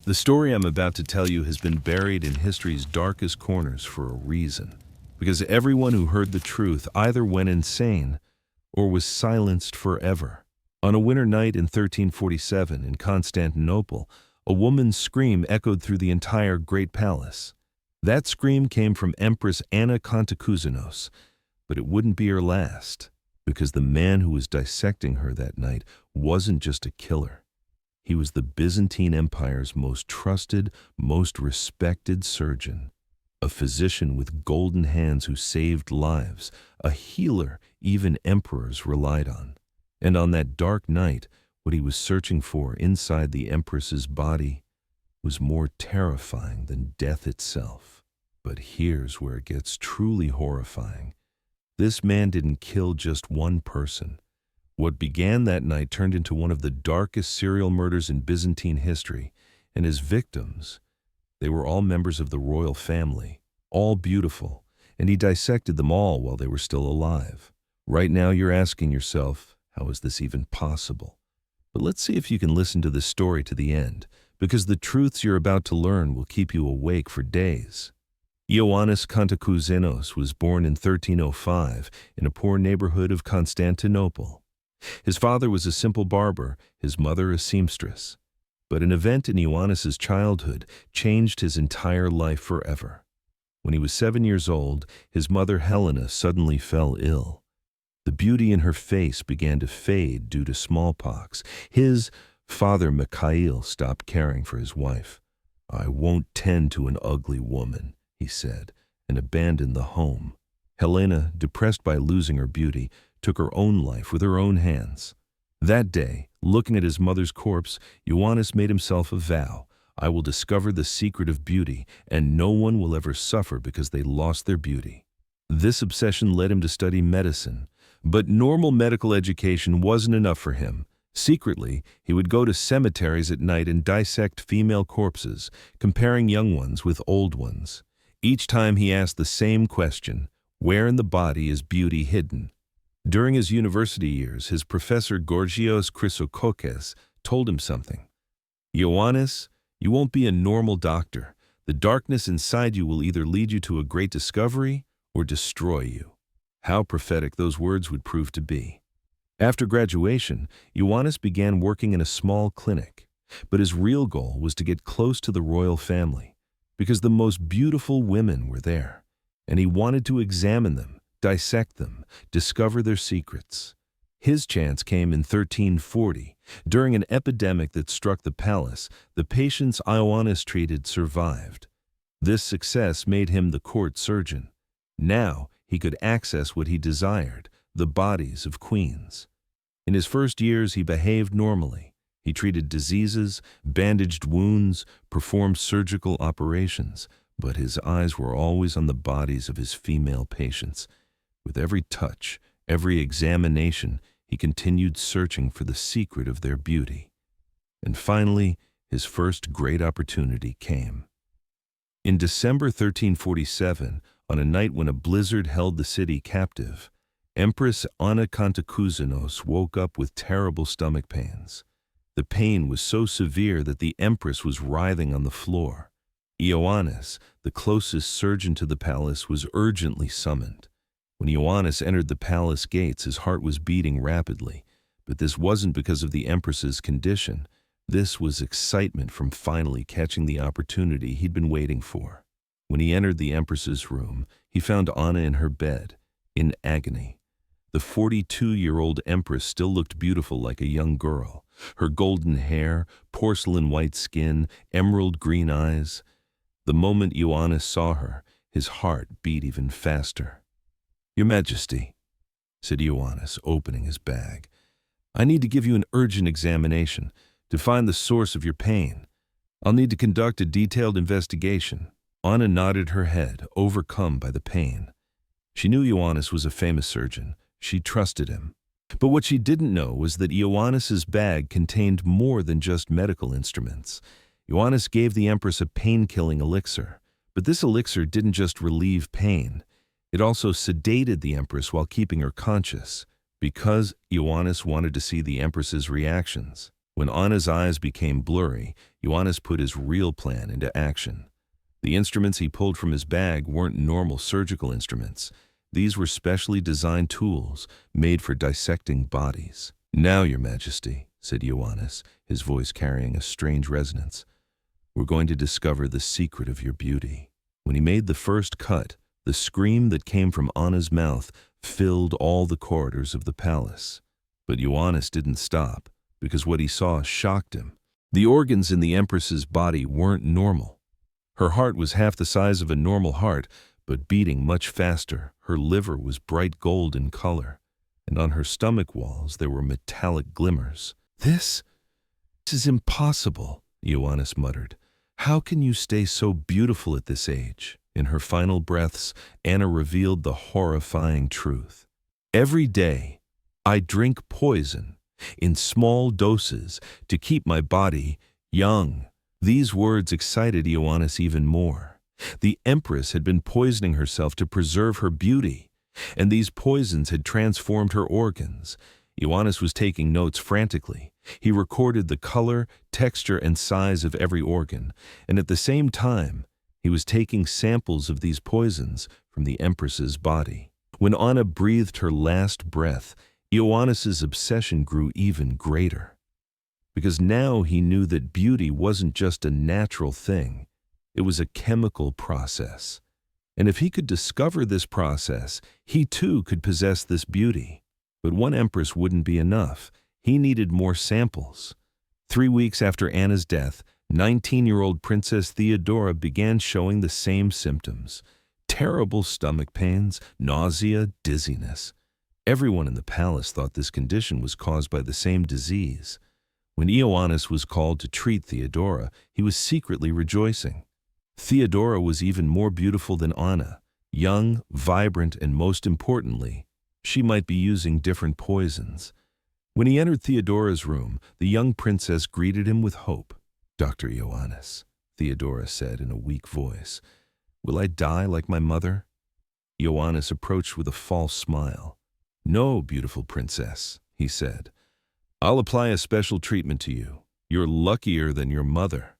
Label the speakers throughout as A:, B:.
A: The story I'm about to tell you has been buried in history's darkest corners for a reason. Because everyone who heard the truth either went insane or was silenced forever. On a winter night in 1347 in Constantinople, a woman's scream echoed through the entire great palace. That scream came from Empress Ioannes Kantakouzenos, but it wouldn't be her last, because the man who was dissecting her that night wasn't just a killer. He was the Byzantine Empire's most trusted, most respected surgeon, a physician with golden hands who saved lives, a healer even emperors relied on. And on that dark night, what he was searching for inside the empress's body was more terrifying than death itself. But here's where it gets truly horrifying. This man didn't kill just one person. What began that night turned into one of the darkest serial murders in Byzantine history, and his victims, they were all members of the royal family, all beautiful, and he dissected them all while they were still alive. Right now you're asking yourself, how is this even possible? But let's see if you can listen to this story to the end, because the truths you're about to learn will keep you awake for days. Ioannes Kantakouzenos was born in 1305 in a poor neighborhood of Constantinople. His father was a simple barber, his mother a seamstress. But an event in Ioannes's childhood changed his entire life forever. When he was 7 years old, his mother Helena suddenly fell ill. The beauty in her face began to fade due to smallpox. His father Mikhail stopped caring for his wife. "I won't tend to an ugly woman," he said, and abandoned the home. Helena, depressed by losing her beauty, took her own life with her own hands. That day, looking at his mother's corpse, Ioannes made himself a vow. "I will discover the secret of beauty, and no one will ever suffer because they lost their beauty." This obsession led him to study medicine. But normal medical education wasn't enough for him. Secretly, he would go to cemeteries at night and dissect female corpses, comparing young ones with old ones. Each time he asked the same question: where in the body is beauty hidden? During his university years, his professor Gorgios Chrysokokes told him something. "Ioannes, you won't be a normal doctor. The darkness inside you will either lead you to a great discovery or destroy you." How prophetic those words would prove to be. After graduation, Ioannes began working in a small clinic. But his real goal was to get close to the royal family, because the most beautiful women were there, and he wanted to examine them, dissect them, discover their secrets. His chance came in 1340. During an epidemic that struck the palace, the patients Ioannes treated survived. This success made him the court surgeon. Now, he could access what he desired, the bodies of queens. In his first years, he behaved normally. He treated diseases, bandaged wounds, performed surgical operations, but his eyes were always on the bodies of his female patients. With every touch, every examination, he continued searching for the secret of their beauty. And finally, his first great opportunity came. In December 1347, on a night when a blizzard held the city captive, Empress Ioannes Kantakouzenos woke up with terrible stomach pains. The pain was so severe that the empress was writhing on the floor. Ioannes, the closest surgeon to the palace, was urgently summoned. When Ioannes entered the palace gates, his heart was beating rapidly. But this wasn't because of the empress's condition. This was excitement from finally catching the opportunity he'd been waiting for. When he entered the empress's room, he found Anna in her bed, in agony. The 42-year-old empress still looked beautiful like a young girl. Her golden hair, porcelain white skin, emerald green eyes. The moment Ioannes saw her, his heart beat even faster. "Your Majesty," said Ioannes, opening his bag, "I need to give you an urgent examination to find the source of your pain. I'll need to conduct a detailed investigation." Anna nodded her head, overcome by the pain. She knew Ioannes was a famous surgeon. She trusted him. But what she didn't know was that Ioannes's bag contained more than just medical instruments. Ioannes gave the empress a pain-killing elixir. But this elixir didn't just relieve pain. It also sedated the empress while keeping her conscious, because Ioannes wanted to see the empress's reactions. When Anna's eyes became blurry, Ioannes put his real plan into action. The instruments he pulled from his bag weren't normal surgical instruments. These were specially designed tools made for dissecting bodies. "Now, Your Majesty," said Ioannes, his voice carrying a strange resonance, "we're going to discover the secret of your beauty." When he made the first cut, the scream that came from Anna's mouth filled all the corridors of the palace. But Ioannes didn't stop, because what he saw shocked him. The organs in the Empress's body weren't normal. Her heart was half the size of a normal heart, but beating much faster. Her liver was bright gold in color, and on her stomach walls there were metallic glimmers. This is impossible," Ioannes muttered. "How can you stay so beautiful at this age?" In her final breaths, Anna revealed the horrifying truth. "Every day, I drink poison in small doses to keep my body young." These words excited Ioannes even more. The Empress had been poisoning herself to preserve her beauty, and these poisons had transformed her organs. Ioannes was taking notes frantically. He recorded the color, texture, and size of every organ, and at the same time, he was taking samples of these poisons from the Empress's body. When Anna breathed her last breath, Ioannes's obsession grew even greater. Because now he knew that beauty wasn't just a natural thing, it was a chemical process. And if he could discover this process, he too could possess this beauty. But one empress wouldn't be enough. He needed more samples. 3 weeks after Anna's death, 19-year-old Princess Theodora began showing the same symptoms: terrible stomach pains, nausea, dizziness. Everyone in the palace thought this condition was caused by the same disease. When Ioannes was called to treat Theodora, he was secretly rejoicing. Theodora was even more beautiful than Anna, young, vibrant, and most importantly, she might be using different poisons. When he entered Theodora's room, the young princess greeted him with hope. "Dr. Ioannes," Theodora said in a weak voice, "will I die like my mother?" Ioannes approached with a false smile. "No, beautiful princess," he said. "I'll apply a special treatment to you. You're luckier than your mother."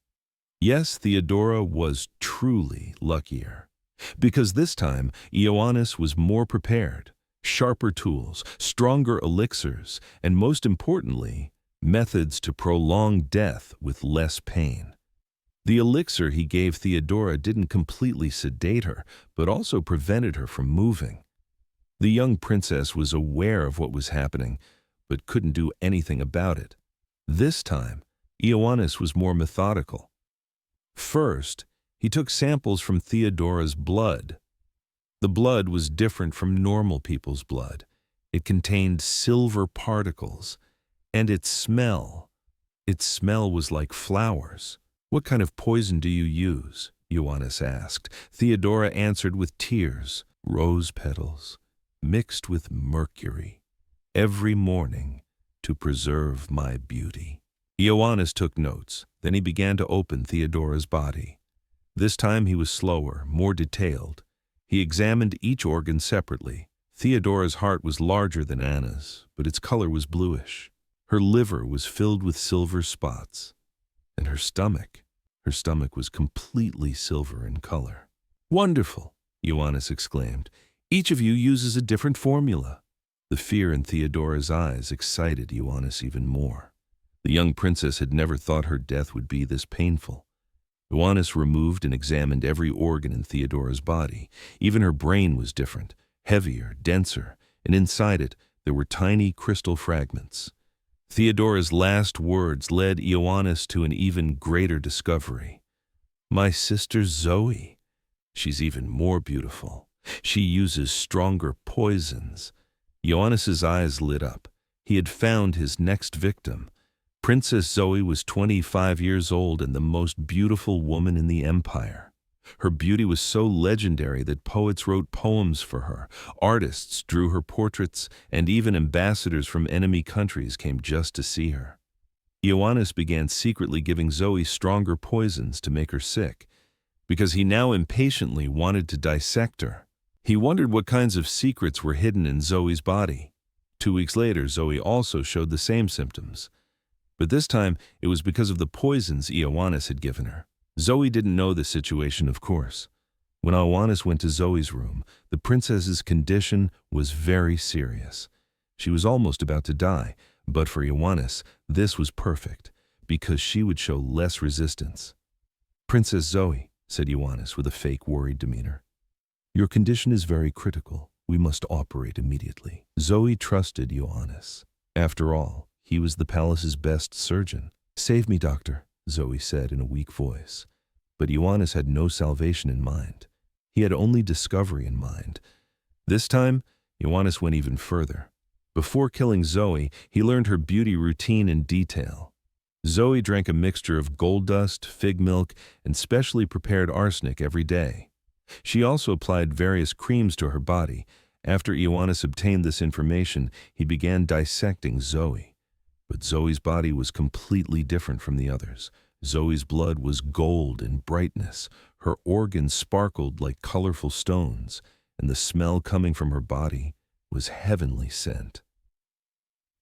A: Yes, Theodora was truly luckier, because this time Ioannes was more prepared. Sharper tools, stronger elixirs, and most importantly, methods to prolong death with less pain. The elixir he gave Theodora didn't completely sedate her, but also prevented her from moving. The young princess was aware of what was happening, but couldn't do anything about it. This time, Ioannes was more methodical. First, he took samples from Theodora's blood. The blood was different from normal people's blood. It contained silver particles, and its smell was like flowers. "What kind of poison do you use?" Ioannes asked. Theodora answered with tears. "Rose petals, mixed with mercury, every morning to preserve my beauty." Ioannes took notes. Then he began to open Theodora's body. This time he was slower, more detailed. He examined each organ separately. Theodora's heart was larger than Anna's, but its color was bluish. Her liver was filled with silver spots. And her stomach was completely silver in color. "Wonderful," Ioannes exclaimed. "Each of you uses a different formula." The fear in Theodora's eyes excited Ioannes even more. The young princess had never thought her death would be this painful. Ioannes removed and examined every organ in Theodora's body. Even her brain was different, heavier, denser, and inside it there were tiny crystal fragments. Theodora's last words led Ioannes to an even greater discovery. "My sister Zoe. She's even more beautiful. She uses stronger poisons." Ioannes's eyes lit up. He had found his next victim. Princess Zoe was 25 years old and the most beautiful woman in the empire. Her beauty was so legendary that poets wrote poems for her, artists drew her portraits, and even ambassadors from enemy countries came just to see her. Ioannes began secretly giving Zoe stronger poisons to make her sick, because he now impatiently wanted to dissect her. He wondered what kinds of secrets were hidden in Zoe's body. 2 weeks later, Zoe also showed the same symptoms. But this time, it was because of the poisons Ioannes had given her. Zoe didn't know the situation, of course. When Ioannes went to Zoe's room, the princess's condition was very serious. She was almost about to die, but for Ioannes, this was perfect, because she would show less resistance. "Princess Zoe," said Ioannes with a fake worried demeanor, "your condition is very critical. We must operate immediately." Zoe trusted Ioannes. After all, he was the palace's best surgeon. "Save me, doctor," Zoe said in a weak voice. But Ioannes had no salvation in mind. He had only discovery in mind. This time, Ioannes went even further. Before killing Zoe, he learned her beauty routine in detail. Zoe drank a mixture of gold dust, fig milk, and specially prepared arsenic every day. She also applied various creams to her body. After Ioannes obtained this information, he began dissecting Zoe. But Zoe's body was completely different from the others. Zoe's blood was gold in brightness, her organs sparkled like colorful stones, and the smell coming from her body was heavenly scent.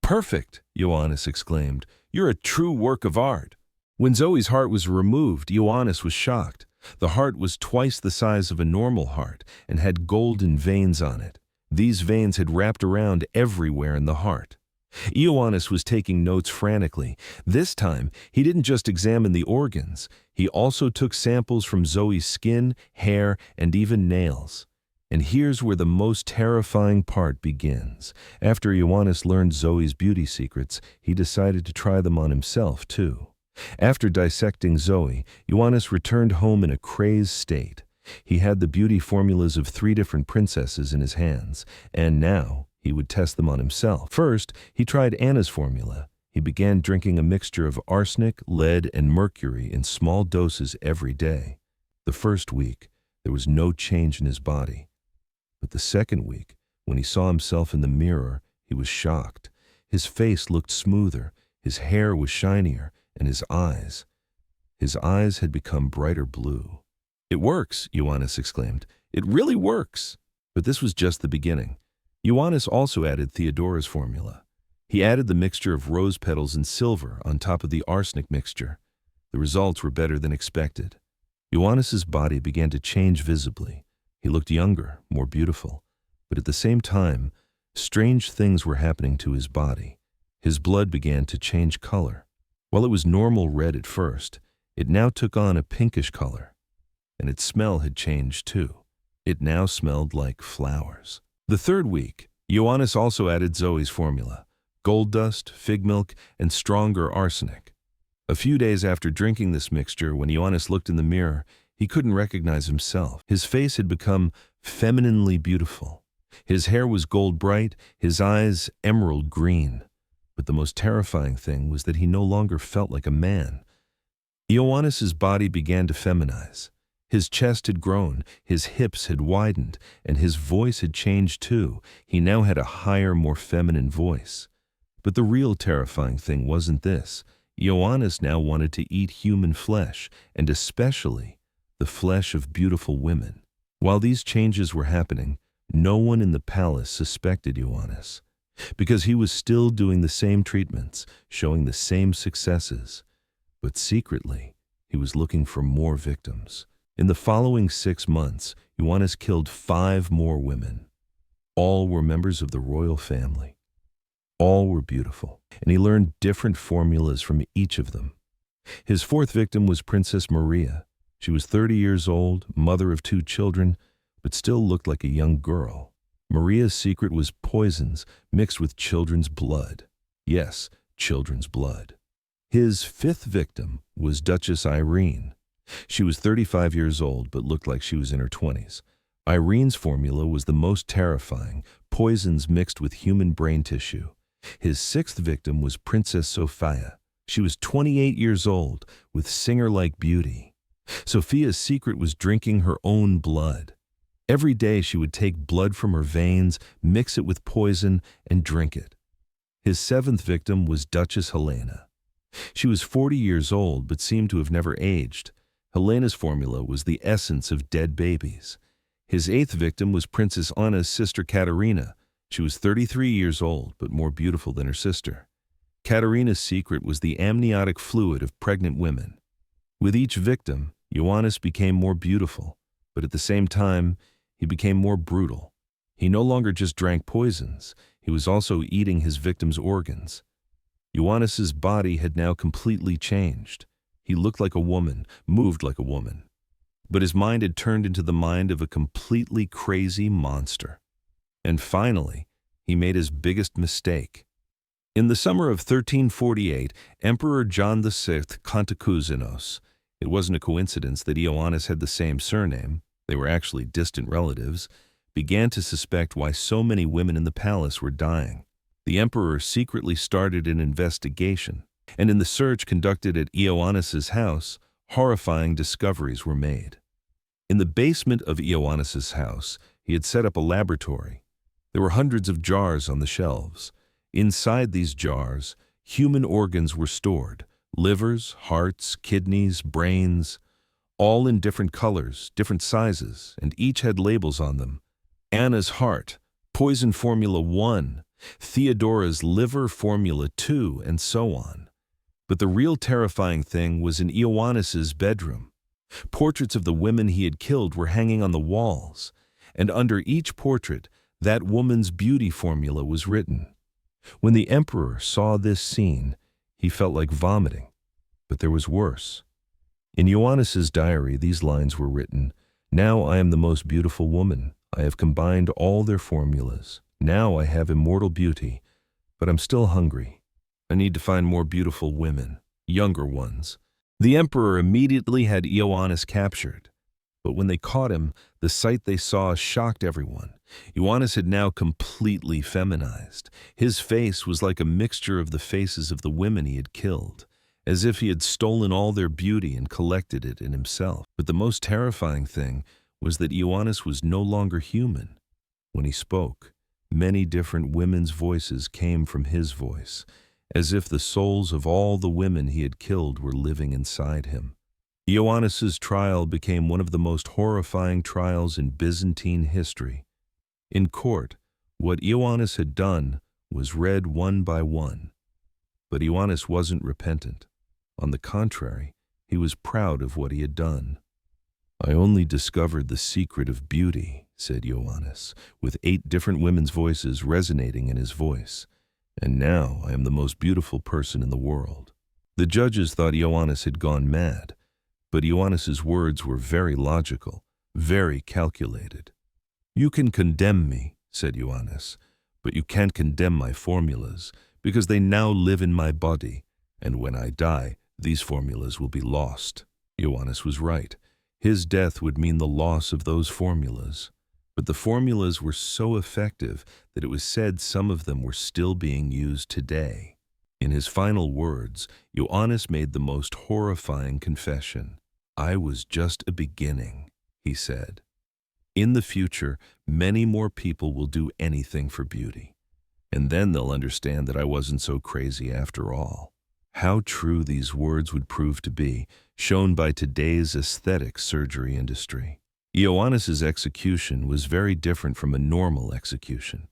A: "Perfect!" Ioannes exclaimed. "You're a true work of art." When Zoe's heart was removed, Ioannes was shocked. The heart was twice the size of a normal heart and had golden veins on it. These veins had wrapped around everywhere in the heart. Ioannes was taking notes frantically. This time, he didn't just examine the organs. He also took samples from Zoe's skin, hair, and even nails. And here's where the most terrifying part begins. After Ioannes learned Zoe's beauty secrets, he decided to try them on himself, too. After dissecting Zoe, Ioannes returned home in a crazed state. He had the beauty formulas of 3 different princesses in his hands, and now he would test them on himself. First, he tried Anna's formula. He began drinking a mixture of arsenic, lead, and mercury in small doses every day. The first week, there was no change in his body. But the second week, when he saw himself in the mirror, he was shocked. His face looked smoother, his hair was shinier, and his eyes had become brighter blue. "It works," Ioannes exclaimed. "It really works." But this was just the beginning. Ioannes also added Theodora's formula. He added the mixture of rose petals and silver on top of the arsenic mixture. The results were better than expected. Ioannes's body began to change visibly. He looked younger, more beautiful. But at the same time, strange things were happening to his body. His blood began to change color. While it was normal red at first, it now took on a pinkish color. And its smell had changed too. It now smelled like flowers. The third week, Ioannes also added Zoe's formula: gold dust, fig milk, and stronger arsenic. A few days after drinking this mixture, when Ioannes looked in the mirror, he couldn't recognize himself. His face had become femininely beautiful. His hair was gold bright, his eyes emerald green. But the most terrifying thing was that he no longer felt like a man. Ioannes's body began to feminize. His chest had grown, his hips had widened, and his voice had changed too. He now had a higher, more feminine voice. But the real terrifying thing wasn't this. Ioannes now wanted to eat human flesh, and especially the flesh of beautiful women. While these changes were happening, no one in the palace suspected Ioannes, because he was still doing the same treatments, showing the same successes. But secretly, he was looking for more victims. In the following 6 months, Ioannes killed 5 more women. All were members of the royal family. All were beautiful, and he learned different formulas from each of them. His 4th victim was Princess Maria. She was 30 years old, mother of 2 children, but still looked like a young girl. Maria's secret was poisons mixed with children's blood. Yes, children's blood. His 5th victim was Duchess Irene. She was 35 years old, but looked like she was in her 20s. Irene's formula was the most terrifying, poisons mixed with human brain tissue. His 6th victim was Princess Sophia. She was 28 years old, with singer-like beauty. Sophia's secret was drinking her own blood. Every day she would take blood from her veins, mix it with poison, and drink it. His 7th victim was Duchess Helena. She was 40 years old, but seemed to have never aged. Helena's formula was the essence of dead babies. His 8th victim was Princess Anna's sister Katerina. She was 33 years old, but more beautiful than her sister. Katerina's secret was the amniotic fluid of pregnant women. With each victim, Ioannes became more beautiful, but at the same time, he became more brutal. He no longer just drank poisons, he was also eating his victims' organs. Ioannes's body had now completely changed. He looked like a woman, moved like a woman. But his mind had turned into the mind of a completely crazy monster. And finally, he made his biggest mistake. In the summer of 1348, Emperor John VI Kantakouzenos, it wasn't a coincidence that Ioannes had the same surname, they were actually distant relatives, began to suspect why so many women in the palace were dying. The emperor secretly started an investigation, and in the search conducted at Ioannes's house, horrifying discoveries were made. In the basement of Ioannes's house, he had set up a laboratory. There were hundreds of jars on the shelves. Inside these jars, human organs were stored: livers, hearts, kidneys, brains, all in different colors, different sizes, and each had labels on them. Anna's heart, poison formula 1, Theodora's liver formula 2, and so on. But the real terrifying thing was in Ioannes's bedroom. Portraits of the women he had killed were hanging on the walls, and under each portrait, that woman's beauty formula was written. When the emperor saw this scene, he felt like vomiting. But there was worse. In Ioannes's diary, these lines were written: "Now I am the most beautiful woman. I have combined all their formulas. Now I have immortal beauty, but I'm still hungry. I need to find more beautiful women, younger ones." The emperor immediately had Ioannes captured. But when they caught him, the sight they saw shocked everyone. Ioannes had now completely feminized. His face was like a mixture of the faces of the women he had killed, as if he had stolen all their beauty and collected it in himself. But the most terrifying thing was that Ioannes was no longer human. When he spoke, many different women's voices came from his voice, as if the souls of all the women he had killed were living inside him. Ioannes's trial became one of the most horrifying trials in Byzantine history. In court, what Ioannes had done was read one by one. But Ioannes wasn't repentant. On the contrary, he was proud of what he had done. "I only discovered the secret of beauty," said Ioannes, with 8 different women's voices resonating in his voice. "And now I am the most beautiful person in the world." The judges thought Ioannes had gone mad, but Ioannes's words were very logical, very calculated. "You can condemn me," said Ioannes, "but you can't condemn my formulas, because they now live in my body, and when I die, these formulas will be lost." Ioannes was right. His death would mean the loss of those formulas. But the formulas were so effective that it was said some of them were still being used today. In his final words, Ioannes made the most horrifying confession. "I was just a beginning," he said. "In the future, many more people will do anything for beauty. And then they'll understand that I wasn't so crazy after all." How true these words would prove to be, shown by today's aesthetic surgery industry. Ioannes's execution was very different from a normal execution,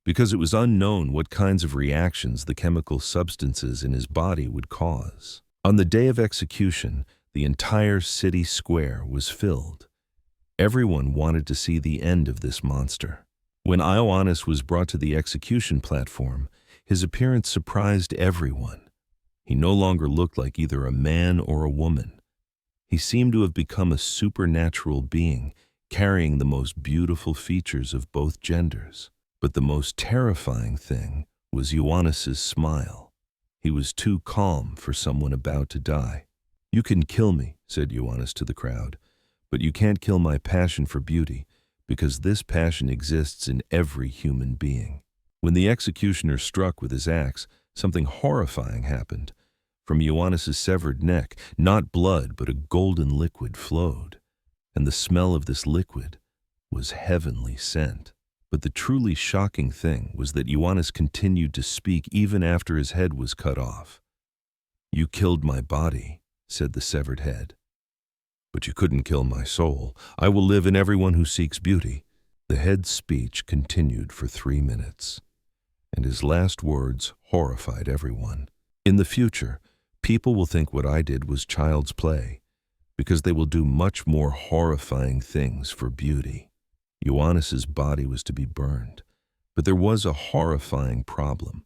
A: because it was unknown what kinds of reactions the chemical substances in his body would cause. On the day of execution, the entire city square was filled. Everyone wanted to see the end of this monster. When Ioannes was brought to the execution platform, his appearance surprised everyone. He no longer looked like either a man or a woman. He seemed to have become a supernatural being, carrying the most beautiful features of both genders. But the most terrifying thing was Ioannes's smile. He was too calm for someone about to die. "You can kill me," said Ioannes to the crowd, "but you can't kill my passion for beauty, because this passion exists in every human being." When the executioner struck with his axe, something horrifying happened. From Ioannes's severed neck, not blood but a golden liquid flowed, and the smell of this liquid was heavenly scent. But the truly shocking thing was that Ioannes continued to speak even after his head was cut off. "You killed my body," said the severed head, "but you couldn't kill my soul. I will live in everyone who seeks beauty." The head's speech continued for 3 minutes, and his last words horrified everyone. In the future, people will think what I did was child's play, because they will do much more horrifying things for beauty. Ioannes's body was to be burned, but there was a horrifying problem.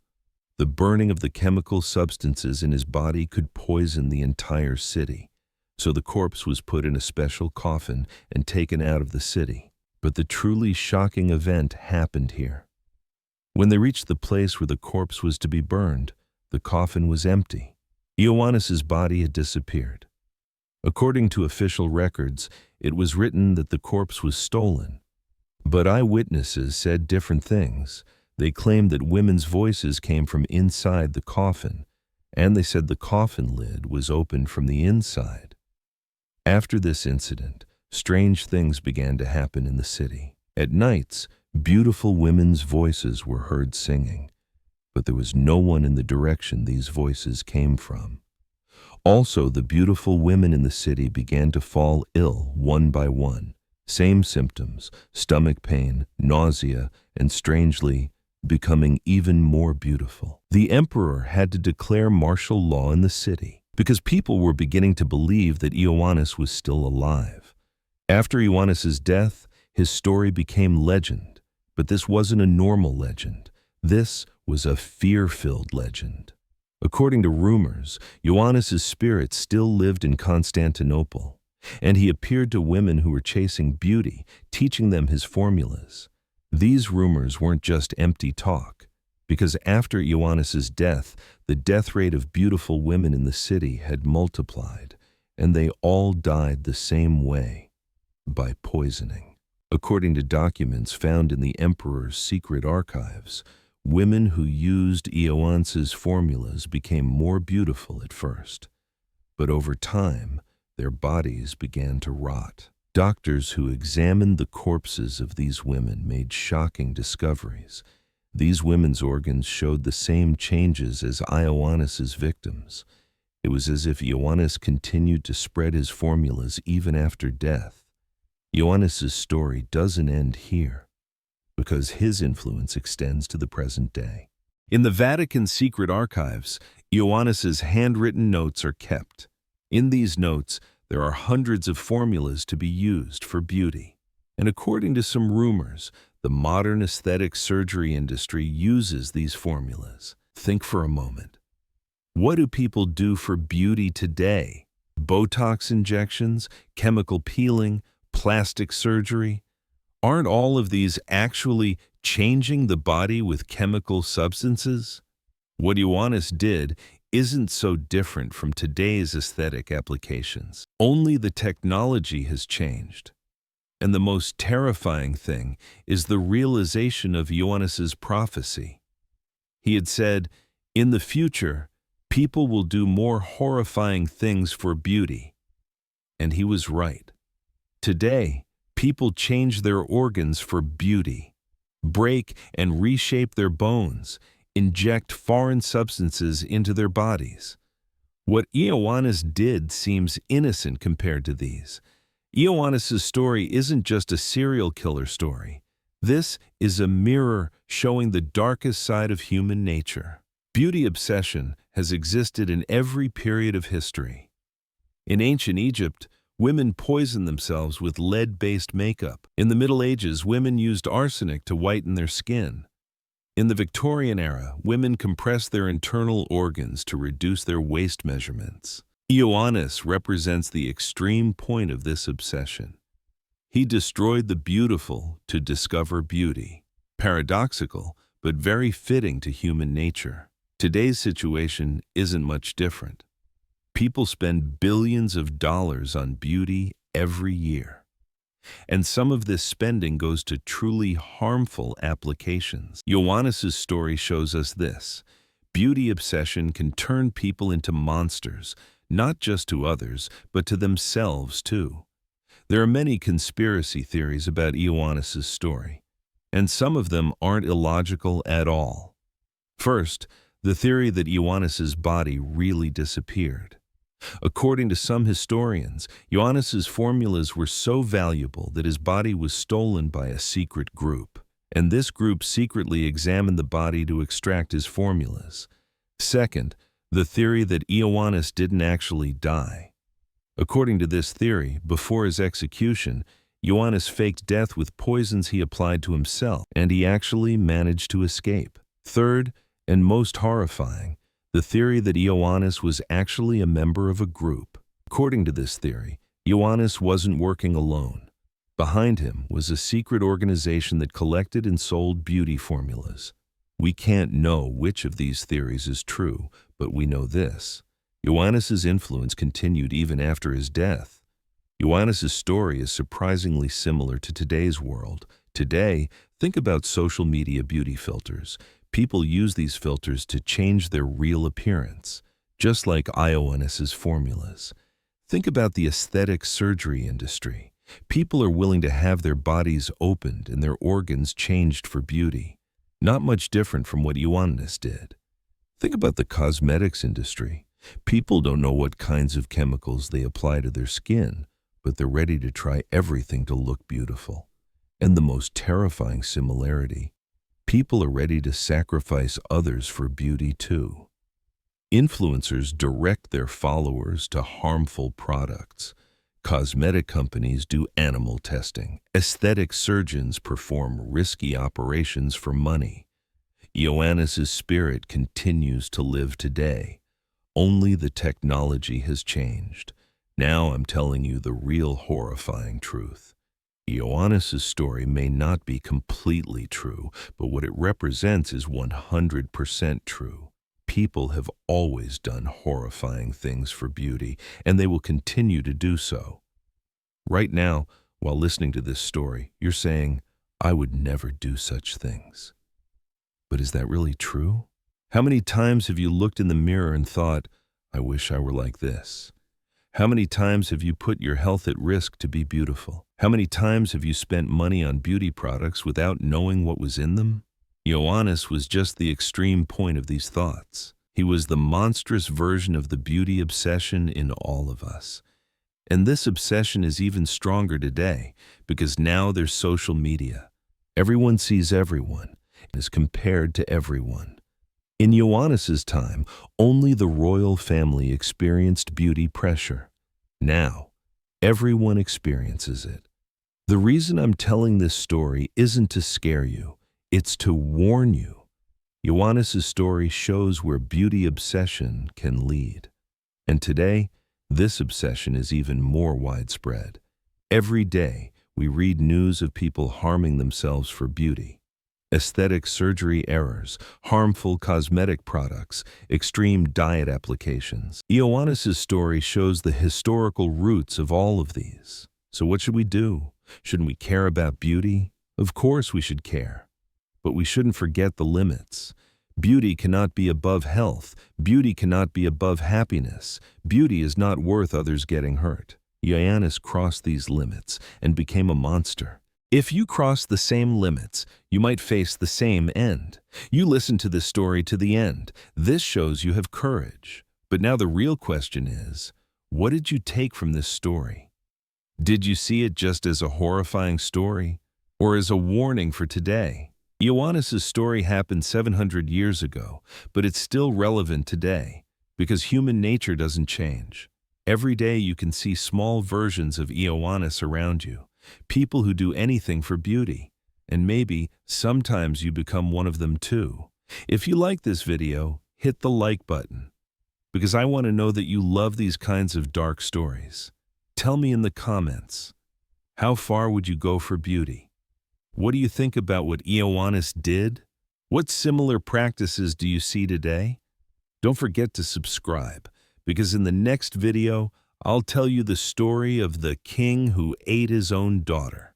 A: The burning of the chemical substances in his body could poison the entire city, so the corpse was put in a special coffin and taken out of the city. But the truly shocking event happened here. When they reached the place where the corpse was to be burned, the coffin was empty. Ioannes's body had disappeared. According to official records, it was written that the corpse was stolen. But eyewitnesses said different things. They claimed that women's voices came from inside the coffin, and they said the coffin lid was opened from the inside. After this incident, strange things began to happen in the city. At nights, beautiful women's voices were heard singing, but there was no one in the direction these voices came from. Also, the beautiful women in the city began to fall ill one by one. Same symptoms, stomach pain, nausea, and strangely, becoming even more beautiful. The emperor had to declare martial law in the city because people were beginning to believe that Ioannes was still alive. After Ioannes's death, his story became legend, but this wasn't a normal legend. This was a fear-filled legend. According to rumors, Ioannes's spirit still lived in Constantinople, and he appeared to women who were chasing beauty, teaching them his formulas. These rumors weren't just empty talk, because after Ioannes's death, the death rate of beautiful women in the city had multiplied, and they all died the same way, by poisoning. According to documents found in the emperor's secret archives, women who used Ioannes's formulas became more beautiful at first, but over time, their bodies began to rot. Doctors who examined the corpses of these women made shocking discoveries. These women's organs showed the same changes as Ioannes's victims. It was as if Ioannes continued to spread his formulas even after death. Ioannes's story doesn't end here, because his influence extends to the present day. In the Vatican secret archives, Ioannes's handwritten notes are kept. In these notes, there are hundreds of formulas to be used for beauty. And according to some rumors, the modern aesthetic surgery industry uses these formulas. Think for a moment. What do people do for beauty today? Botox injections, chemical peeling, plastic surgery? Aren't all of these actually changing the body with chemical substances? What Ioannes did isn't so different from today's aesthetic applications. Only the technology has changed. And the most terrifying thing is the realization of Ioannes's prophecy. He had said, in the future, people will do more horrifying things for beauty. And he was right. Today, people change their organs for beauty, break and reshape their bones, inject foreign substances into their bodies. What Ioannes did seems innocent compared to these. Ioannes' story isn't just a serial killer story. This is a mirror showing the darkest side of human nature. Beauty obsession has existed in every period of history. In ancient Egypt, women poisoned themselves with lead-based makeup. In the Middle Ages, women used arsenic to whiten their skin. In the Victorian era, women compressed their internal organs to reduce their waist measurements. Ioannes represents the extreme point of this obsession. He destroyed the beautiful to discover beauty. Paradoxical, but very fitting to human nature. Today's situation isn't much different. People spend billions of dollars on beauty every year. And some of this spending goes to truly harmful applications. Ioannes' story shows us this. Beauty obsession can turn people into monsters, not just to others, but to themselves too. There are many conspiracy theories about Ioannes' story, and some of them aren't illogical at all. First, the theory that Ioannes' body really disappeared. According to some historians, Ioannes' formulas were so valuable that his body was stolen by a secret group, and this group secretly examined the body to extract his formulas. Second, The theory that Ioannes didn't actually die. According to this theory, before his execution, Ioannes faked death with poisons he applied to himself, and he actually managed to escape. Third, and most horrifying, the theory that Ioannes was actually a member of a group. According to this theory, Ioannes wasn't working alone. Behind him was a secret organization that collected and sold beauty formulas. We can't know which of these theories is true, but we know this. Ioannes' influence continued even after his death. Ioannes' story is surprisingly similar to today's world. Today, think about social media beauty filters. People use these filters to change their real appearance, just like Ioannes' formulas. Think about the aesthetic surgery industry. People are willing to have their bodies opened and their organs changed for beauty. Not much different from what Ioannes did. Think about the cosmetics industry. People don't know what kinds of chemicals they apply to their skin, but they're ready to try everything to look beautiful. And the most terrifying similarity, people are ready to sacrifice others for beauty too. Influencers direct their followers to harmful products. Cosmetic companies do animal testing. Aesthetic surgeons perform risky operations for money. Ioannes' spirit continues to live today. Only the technology has changed. Now I'm telling you the real horrifying truth. Ioannes' story may not be completely true, but what it represents is 100% true. People have always done horrifying things for beauty, and they will continue to do so. Right now, while listening to this story, you're saying, I would never do such things. But is that really true? How many times have you looked in the mirror and thought, I wish I were like this? How many times have you put your health at risk to be beautiful? How many times have you spent money on beauty products without knowing what was in them? Ioannes was just the extreme point of these thoughts. He was the monstrous version of the beauty obsession in all of us. And this obsession is even stronger today because now there's social media. Everyone sees everyone and is compared to everyone. In Ioannes' time, only the royal family experienced beauty pressure. Now, everyone experiences it. The reason I'm telling this story isn't to scare you, it's to warn you. Ioannes' story shows where beauty obsession can lead. And today, this obsession is even more widespread. Every day, we read news of people harming themselves for beauty. Aesthetic surgery errors, harmful cosmetic products, extreme diet applications. Ioannes' story shows the historical roots of all of these. So what should we do? Shouldn't we care about beauty? Of course we should care. But we shouldn't forget the limits. Beauty cannot be above health. Beauty cannot be above happiness. Beauty is not worth others getting hurt. Ioannes crossed these limits and became a monster. If you cross the same limits, you might face the same end. You listen to this story to the end. This shows you have courage. But now the real question is, what did you take from this story? Did you see it just as a horrifying story, or as a warning for today? Ioannes' story happened 700 years ago, but it's still relevant today, because human nature doesn't change. Every day you can see small versions of Ioannes around you. People who do anything for beauty, and maybe sometimes you become one of them too. If you like this video, hit the like button, because I want to know that you love these kinds of dark stories. Tell me in the comments, how far would you go for beauty? What do you think about what Ioannes did? What similar practices do you see today? Don't forget to subscribe, because in the next video, I'll tell you the story of the king who ate his own daughter.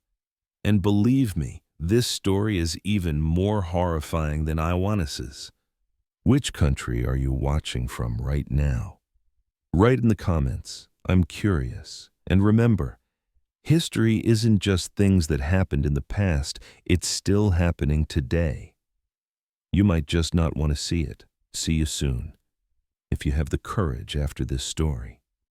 A: And believe me, this story is even more horrifying than Ioannes's. Which country are you watching from right now? Write in the comments. I'm curious. And remember, history isn't just things that happened in the past, it's still happening today. You might just not want to see it. See you soon, if you have the courage after this story.